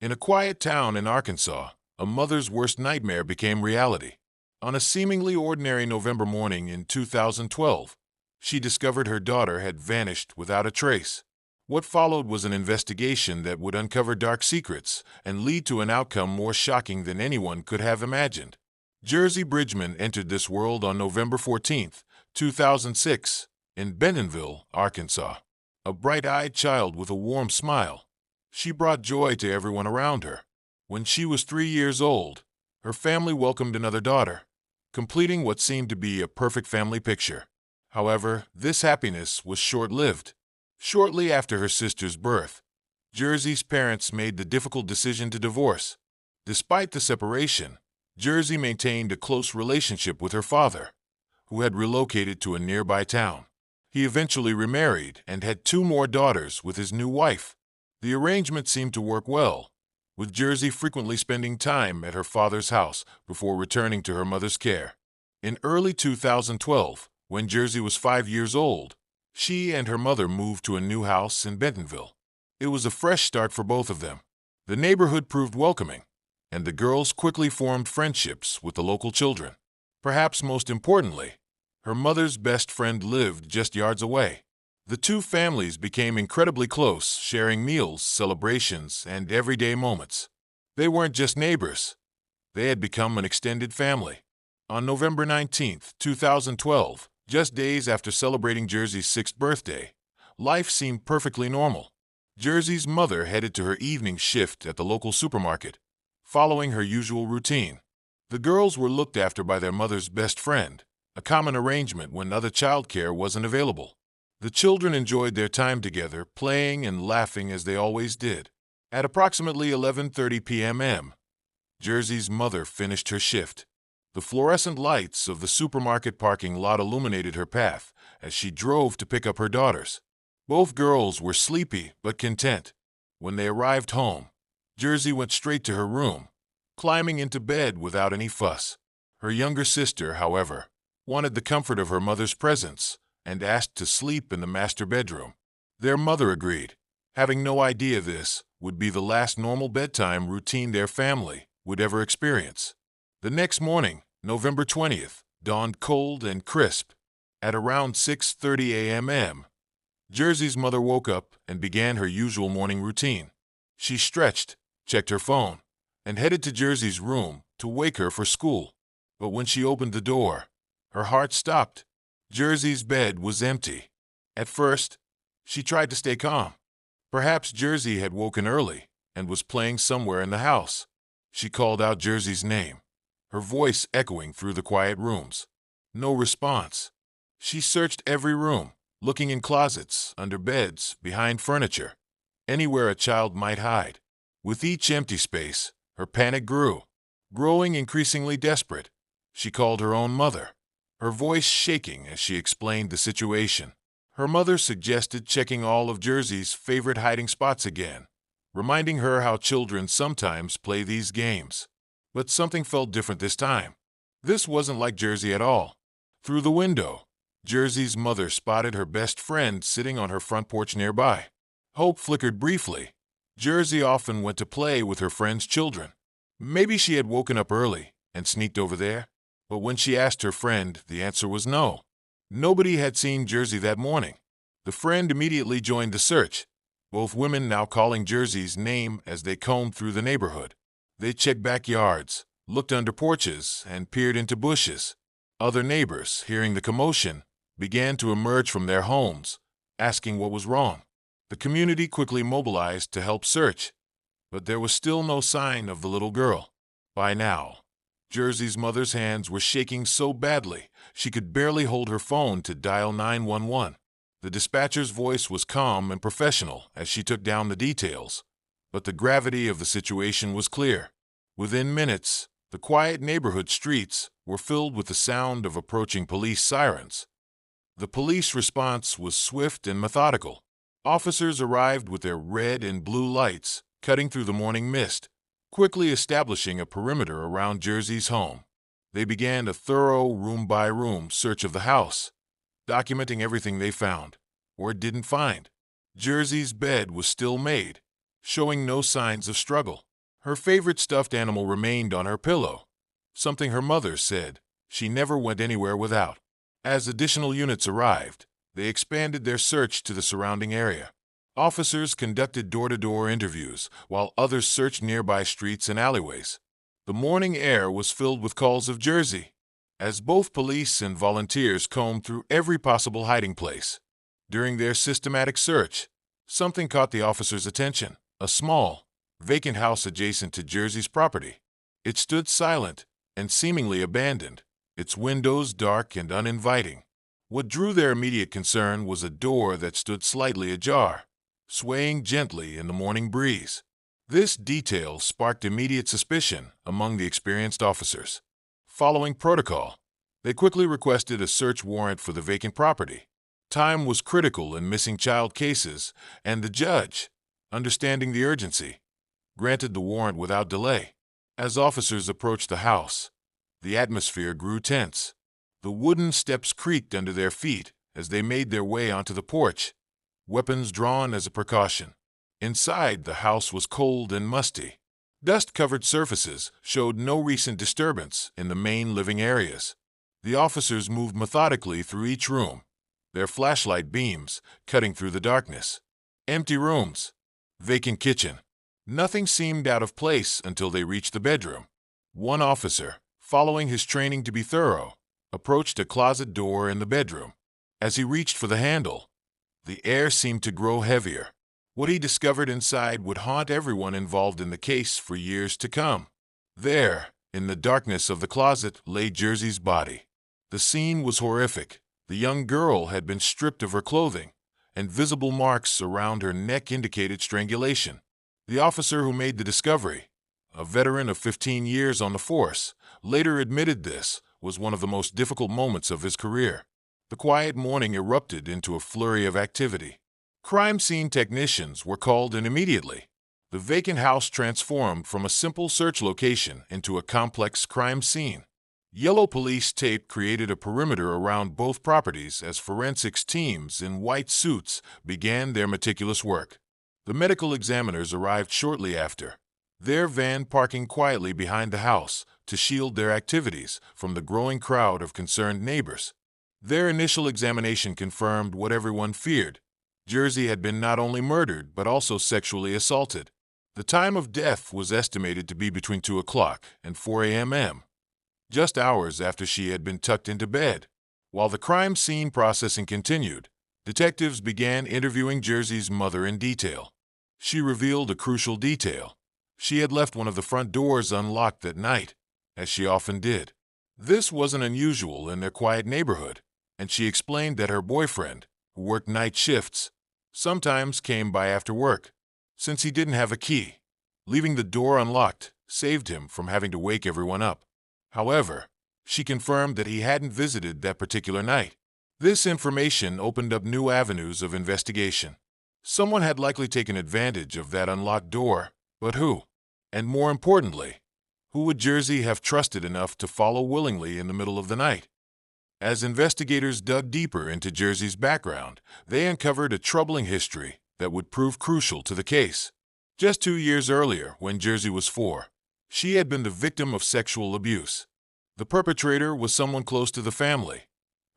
In a quiet town in Arkansas, a mother's worst nightmare became reality. On a seemingly ordinary November morning in 2012, she discovered her daughter had vanished without a trace. What followed was an investigation that would uncover dark secrets and lead to an outcome more shocking than anyone could have imagined. Jersey Bridgeman entered this world on November 14, 2006, in Bentonville, Arkansas. A bright-eyed child with a warm smile, she brought joy to everyone around her. When she was 3 years old, her family welcomed another daughter, completing what seemed to be a perfect family picture. However, this happiness was short-lived. Shortly after her sister's birth, Jersey's parents made the difficult decision to divorce. Despite the separation, Jersey maintained a close relationship with her father, who had relocated to a nearby town. He eventually remarried and had 2 more daughters with his new wife. The arrangement seemed to work well, with Jersey frequently spending time at her father's house before returning to her mother's care. In early 2012, when Jersey was 5 years old, she and her mother moved to a new house in Bentonville. It was a fresh start for both of them. The neighborhood proved welcoming, and the girls quickly formed friendships with the local children. Perhaps most importantly, her mother's best friend lived just yards away. The two families became incredibly close, sharing meals, celebrations, and everyday moments. They weren't just neighbors. They had become an extended family. On November 19, 2012, just days after celebrating Jersey's 6th birthday, life seemed perfectly normal. Jersey's mother headed to her evening shift at the local supermarket, following her usual routine. The girls were looked after by their mother's best friend, a common arrangement when other childcare wasn't available. The children enjoyed their time together, playing and laughing as they always did. At approximately 11:30 p.m., Jersey's mother finished her shift. The fluorescent lights of the supermarket parking lot illuminated her path as she drove to pick up her daughters. Both girls were sleepy but content. When they arrived home, Jersey went straight to her room, climbing into bed without any fuss. Her younger sister, however, wanted the comfort of her mother's presence and asked to sleep in the master bedroom. Their mother agreed, having no idea this would be the last normal bedtime routine their family would ever experience. The next morning, November 20th, dawned cold and crisp. At around 6:30 a.m., Jersey's mother woke up and began her usual morning routine. She stretched, checked her phone, and headed to Jersey's room to wake her for school. But when she opened the door, her heart stopped. Jersey's bed was empty. At first, she tried to stay calm. Perhaps Jersey had woken early and was playing somewhere in the house. She called out Jersey's name, her voice echoing through the quiet rooms. No response. She searched every room, looking in closets, under beds, behind furniture, anywhere a child might hide. With each empty space, her panic grew. Growing increasingly desperate, she called her own mother, her voice shaking as she explained the situation. Her mother suggested checking all of Jersey's favorite hiding spots again, reminding her how children sometimes play these games. But something felt different this time. This wasn't like Jersey at all. Through the window, Jersey's mother spotted her best friend sitting on her front porch nearby. Hope flickered briefly. Jersey often went to play with her friend's children. Maybe she had woken up early and sneaked over there. But when she asked her friend, the answer was no. Nobody had seen Jersey that morning. The friend immediately joined the search, both women now calling Jersey's name as they combed through the neighborhood. They checked backyards, looked under porches, and peered into bushes. Other neighbors, hearing the commotion, began to emerge from their homes, asking what was wrong. The community quickly mobilized to help search, but there was still no sign of the little girl. By now, Jersey's mother's hands were shaking so badly she could barely hold her phone to dial 911. The dispatcher's voice was calm and professional as she took down the details, but the gravity of the situation was clear. Within minutes, the quiet neighborhood streets were filled with the sound of approaching police sirens. The police response was swift and methodical. Officers arrived with their red and blue lights, cutting through the morning mist, quickly establishing a perimeter around Jersey's home. They began a thorough room-by-room search of the house, documenting everything they found, or didn't find. Jersey's bed was still made, showing no signs of struggle. Her favorite stuffed animal remained on her pillow, something her mother said she never went anywhere without. As additional units arrived, they expanded their search to the surrounding area. Officers conducted door-to-door interviews, while others searched nearby streets and alleyways. The morning air was filled with calls of Jersey, as both police and volunteers combed through every possible hiding place. During their systematic search, something caught the officers' attention: a small, vacant house adjacent to Jersey's property. It stood silent and seemingly abandoned, its windows dark and uninviting. What drew their immediate concern was a door that stood slightly ajar, swaying gently in the morning breeze. This detail sparked immediate suspicion among the experienced officers. Following protocol, they quickly requested a search warrant for the vacant property. Time was critical in missing child cases, and the judge, understanding the urgency, granted the warrant without delay. As officers approached the house, the atmosphere grew tense. The wooden steps creaked under their feet as they made their way onto the porch, weapons drawn as a precaution. Inside, the house was cold and musty. Dust-covered surfaces showed no recent disturbance in the main living areas. The officers moved methodically through each room, their flashlight beams cutting through the darkness. Empty rooms, vacant kitchen. Nothing seemed out of place until they reached the bedroom. One officer, following his training to be thorough, approached a closet door in the bedroom. As he reached for the handle, the air seemed to grow heavier. What he discovered inside would haunt everyone involved in the case for years to come. There, in the darkness of the closet, lay Jersey's body. The scene was horrific. The young girl had been stripped of her clothing, and visible marks around her neck indicated strangulation. The officer who made the discovery, a veteran of 15 years on the force, later admitted this was one of the most difficult moments of his career. The quiet morning erupted into a flurry of activity. Crime scene technicians were called in immediately. The vacant house transformed from a simple search location into a complex crime scene. Yellow police tape created a perimeter around both properties as forensics teams in white suits began their meticulous work. The medical examiners arrived shortly after, their van parking quietly behind the house to shield their activities from the growing crowd of concerned neighbors. Their initial examination confirmed what everyone feared. Jersey had been not only murdered but also sexually assaulted. The time of death was estimated to be between 2 o'clock and 4 a.m., just hours after she had been tucked into bed. While the crime scene processing continued, detectives began interviewing Jersey's mother in detail. She revealed a crucial detail. She had left one of the front doors unlocked that night, as she often did. This wasn't unusual in their quiet neighborhood, and she explained that her boyfriend, who worked night shifts, sometimes came by after work. Since he didn't have a key, leaving the door unlocked saved him from having to wake everyone up. However, she confirmed that he hadn't visited that particular night. This information opened up new avenues of investigation. Someone had likely taken advantage of that unlocked door, but who? And more importantly, who would Jersey have trusted enough to follow willingly in the middle of the night? As investigators dug deeper into Jersey's background, they uncovered a troubling history that would prove crucial to the case. Just 2 years earlier, when Jersey was 4, she had been the victim of sexual abuse. The perpetrator was someone close to the family,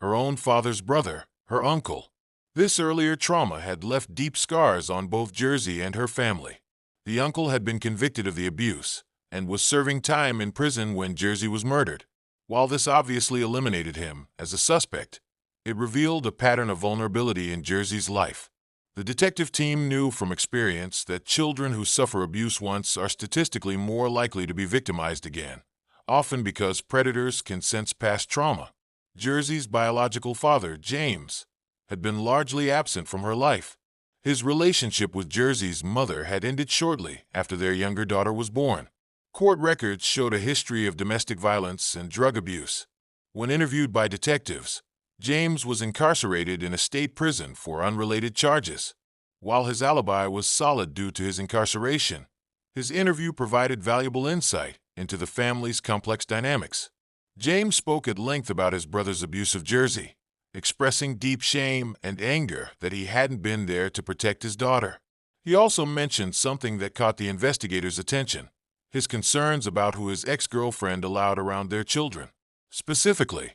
her own father's brother, her uncle. This earlier trauma had left deep scars on both Jersey and her family. The uncle had been convicted of the abuse and was serving time in prison when Jersey was murdered. While this obviously eliminated him as a suspect, it revealed a pattern of vulnerability in Jersey's life. The detective team knew from experience that children who suffer abuse once are statistically more likely to be victimized again, often because predators can sense past trauma. Jersey's biological father, James, had been largely absent from her life. His relationship with Jersey's mother had ended shortly after their younger daughter was born. Court records showed a history of domestic violence and drug abuse. When interviewed by detectives, James was incarcerated in a state prison for unrelated charges. While his alibi was solid due to his incarceration, his interview provided valuable insight into the family's complex dynamics. James spoke at length about his brother's abuse of Jersey, expressing deep shame and anger that he hadn't been there to protect his daughter. He also mentioned something that caught the investigators' attention: his concerns about who his ex-girlfriend allowed around their children. Specifically,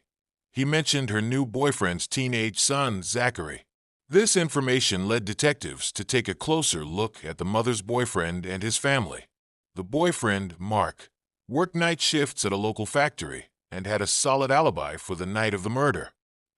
he mentioned her new boyfriend's teenage son, Zachary. This information led detectives to take a closer look at the mother's boyfriend and his family. The boyfriend, Mark, worked night shifts at a local factory and had a solid alibi for the night of the murder.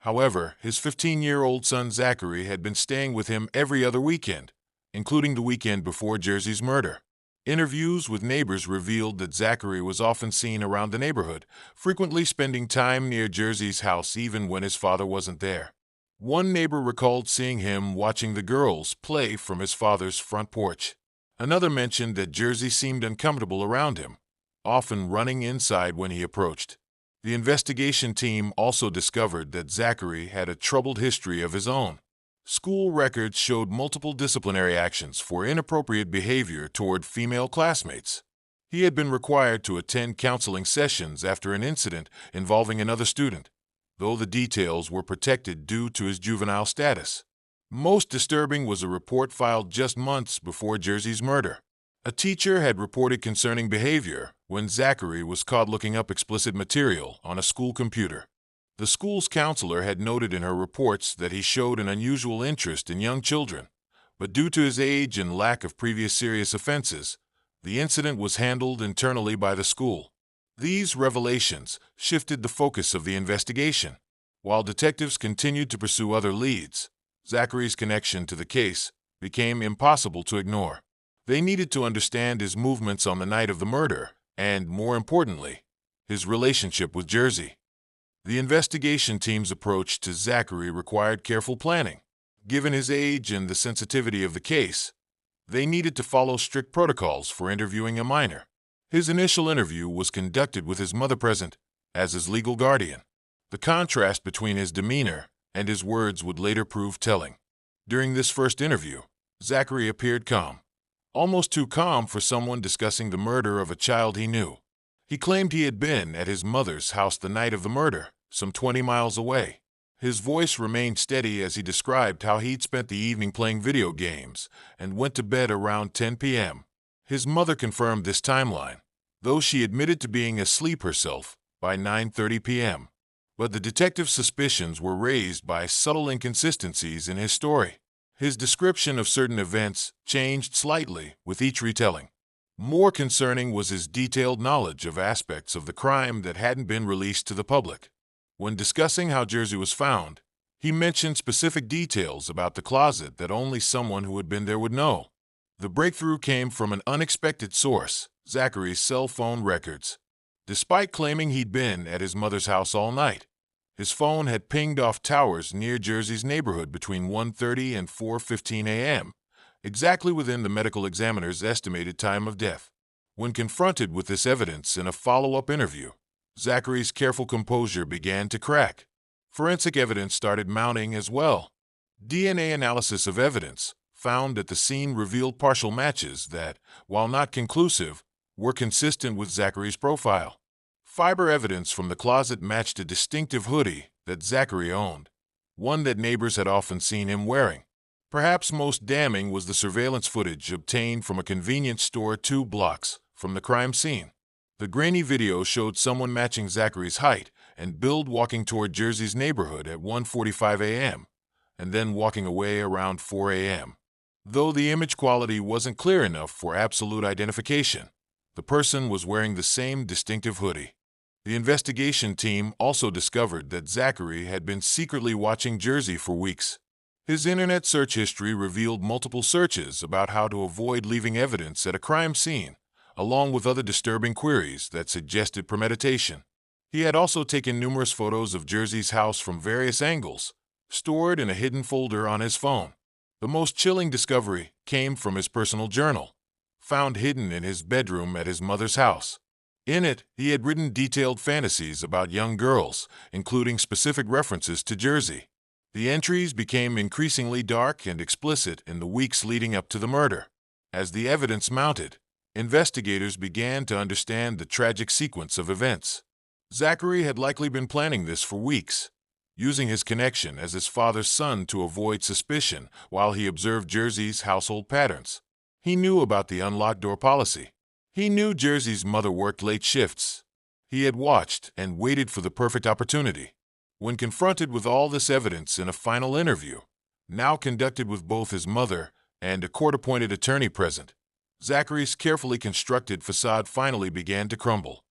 However, his 15-year-old son Zachary had been staying with him every other weekend, including the weekend before Jersey's murder. Interviews with neighbors revealed that Zachary was often seen around the neighborhood, frequently spending time near Jersey's house even when his father wasn't there. One neighbor recalled seeing him watching the girls play from his father's front porch. Another mentioned that Jersey seemed uncomfortable around him, often running inside when he approached. The investigation team also discovered that Zachary had a troubled history of his own. School records showed multiple disciplinary actions for inappropriate behavior toward female classmates. He had been required to attend counseling sessions after an incident involving another student, though the details were protected due to his juvenile status. Most disturbing was a report filed just months before Jersey's murder. A teacher had reported concerning behavior when Zachary was caught looking up explicit material on a school computer. The school's counselor had noted in her reports that he showed an unusual interest in young children, but due to his age and lack of previous serious offenses, the incident was handled internally by the school. These revelations shifted the focus of the investigation. While detectives continued to pursue other leads, Zachary's connection to the case became impossible to ignore. They needed to understand his movements on the night of the murder and, more importantly, his relationship with Jersey. The investigation team's approach to Zachary required careful planning. Given his age and the sensitivity of the case, they needed to follow strict protocols for interviewing a minor. His initial interview was conducted with his mother present as his legal guardian. The contrast between his demeanor and his words would later prove telling. During this first interview, Zachary appeared calm, almost too calm for someone discussing the murder of a child he knew. He claimed he had been at his mother's house the night of the murder, some 20 miles away. His voice remained steady as he described how he'd spent the evening playing video games and went to bed around 10 p.m. His mother confirmed this timeline, though she admitted to being asleep herself by 9:30 p.m. But the detective's suspicions were raised by subtle inconsistencies in his story. His description of certain events changed slightly with each retelling. More concerning was his detailed knowledge of aspects of the crime that hadn't been released to the public. When discussing how Jersey was found, he mentioned specific details about the closet that only someone who had been there would know. The breakthrough came from an unexpected source, Zachary's cell phone records. Despite claiming he'd been at his mother's house all night, his phone had pinged off towers near Jersey's neighborhood between 1:30 and 4:15 a.m., exactly within the medical examiner's estimated time of death. When confronted with this evidence in a follow-up interview, Zachary's careful composure began to crack. Forensic evidence started mounting as well. DNA analysis of evidence found at the scene revealed partial matches that, while not conclusive, were consistent with Zachary's profile. Fiber evidence from the closet matched a distinctive hoodie that Zachary owned, one that neighbors had often seen him wearing. Perhaps most damning was the surveillance footage obtained from a convenience store 2 blocks from the crime scene. The grainy video showed someone matching Zachary's height and build walking toward Jersey's neighborhood at 1:45 a.m. and then walking away around 4 a.m. Though the image quality wasn't clear enough for absolute identification, the person was wearing the same distinctive hoodie. The investigation team also discovered that Zachary had been secretly watching Jersey for weeks. His internet search history revealed multiple searches about how to avoid leaving evidence at a crime scene, along with other disturbing queries that suggested premeditation. He had also taken numerous photos of Jersey's house from various angles, stored in a hidden folder on his phone. The most chilling discovery came from his personal journal, found hidden in his bedroom at his mother's house. In it, he had written detailed fantasies about young girls, including specific references to Jersey. The entries became increasingly dark and explicit in the weeks leading up to the murder. As the evidence mounted, investigators began to understand the tragic sequence of events. Zachary had likely been planning this for weeks, using his connection as his father's son to avoid suspicion while he observed Jersey's household patterns. He knew about the unlocked door policy. He knew Jersey's mother worked late shifts. He had watched and waited for the perfect opportunity. When confronted with all this evidence in a final interview, now conducted with both his mother and a court-appointed attorney present, Zachary's carefully constructed facade finally began to crumble.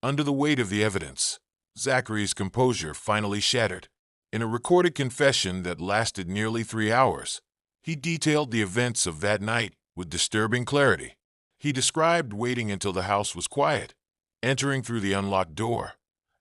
Under the weight of the evidence, Zachary's composure finally shattered. In a recorded confession that lasted nearly 3 hours, he detailed the events of that night with disturbing clarity. He described waiting until the house was quiet, entering through the unlocked door,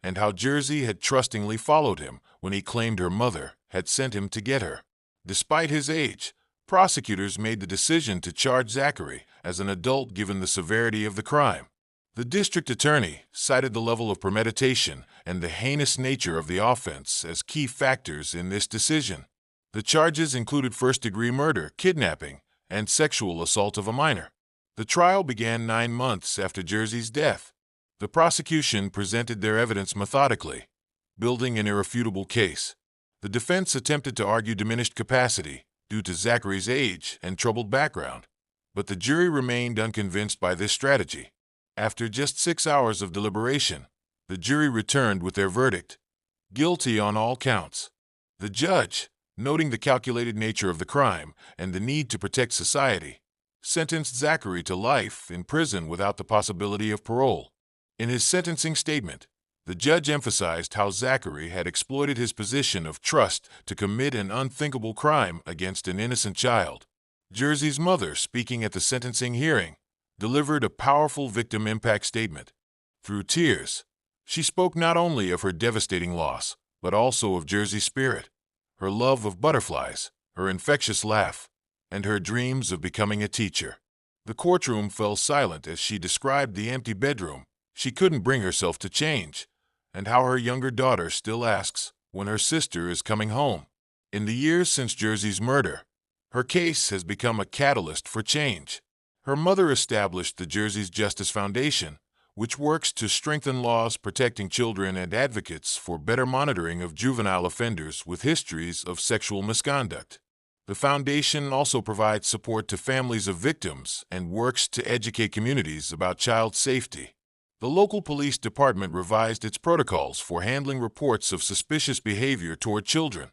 and how Jersey had trustingly followed him when he claimed her mother had sent him to get her. Despite his age, prosecutors made the decision to charge Zachary as an adult given the severity of the crime. The district attorney cited the level of premeditation and the heinous nature of the offense as key factors in this decision. The charges included first-degree murder, kidnapping, and sexual assault of a minor. The trial began 9 months after Jersey's death. The prosecution presented their evidence methodically, building an irrefutable case. The defense attempted to argue diminished capacity due to Zachary's age and troubled background, but the jury remained unconvinced by this strategy. After just 6 hours of deliberation, the jury returned with their verdict: guilty on all counts. The judge, noting the calculated nature of the crime and the need to protect society, sentenced Zachary to life in prison without the possibility of parole. In his sentencing statement, the judge emphasized how Zachary had exploited his position of trust to commit an unthinkable crime against an innocent child. Jersey's mother, speaking at the sentencing hearing, delivered a powerful victim impact statement. Through tears, she spoke not only of her devastating loss, but also of Jersey's spirit, her love of butterflies, her infectious laugh, and her dreams of becoming a teacher. The courtroom fell silent as she described the empty bedroom she couldn't bring herself to change, and how her younger daughter still asks when her sister is coming home. In the years since Jersey's murder, her case has become a catalyst for change. Her mother established the Jersey's Justice Foundation, which works to strengthen laws protecting children and advocates for better monitoring of juvenile offenders with histories of sexual misconduct. The foundation also provides support to families of victims and works to educate communities about child safety. The local police department revised its protocols for handling reports of suspicious behavior toward children,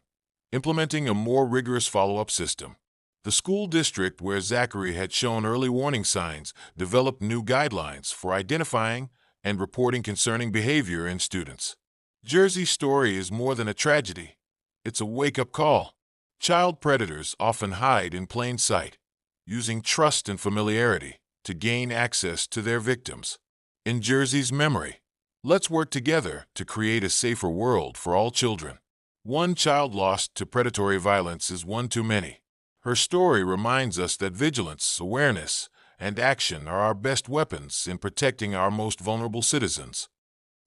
implementing a more rigorous follow-up system. The school district where Zachary had shown early warning signs developed new guidelines for identifying and reporting concerning behavior in students. Jersey's story is more than a tragedy. It's a wake-up call. Child predators often hide in plain sight, using trust and familiarity to gain access to their victims. In Jersey's memory, let's work together to create a safer world for all children. One child lost to predatory violence is one too many. Her story reminds us that vigilance, awareness, and action are our best weapons in protecting our most vulnerable citizens.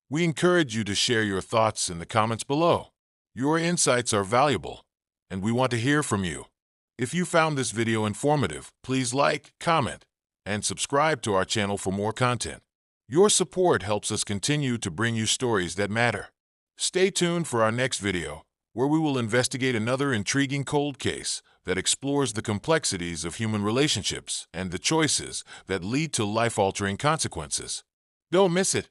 We encourage you to share your thoughts in the comments below. Your insights are valuable, and we want to hear from you. If you found this video informative, please like, comment, and subscribe to our channel for more content. Your support helps us continue to bring you stories that matter. Stay tuned for our next video, where we will investigate another intriguing cold case that explores the complexities of human relationships and the choices that lead to life-altering consequences. Don't miss it.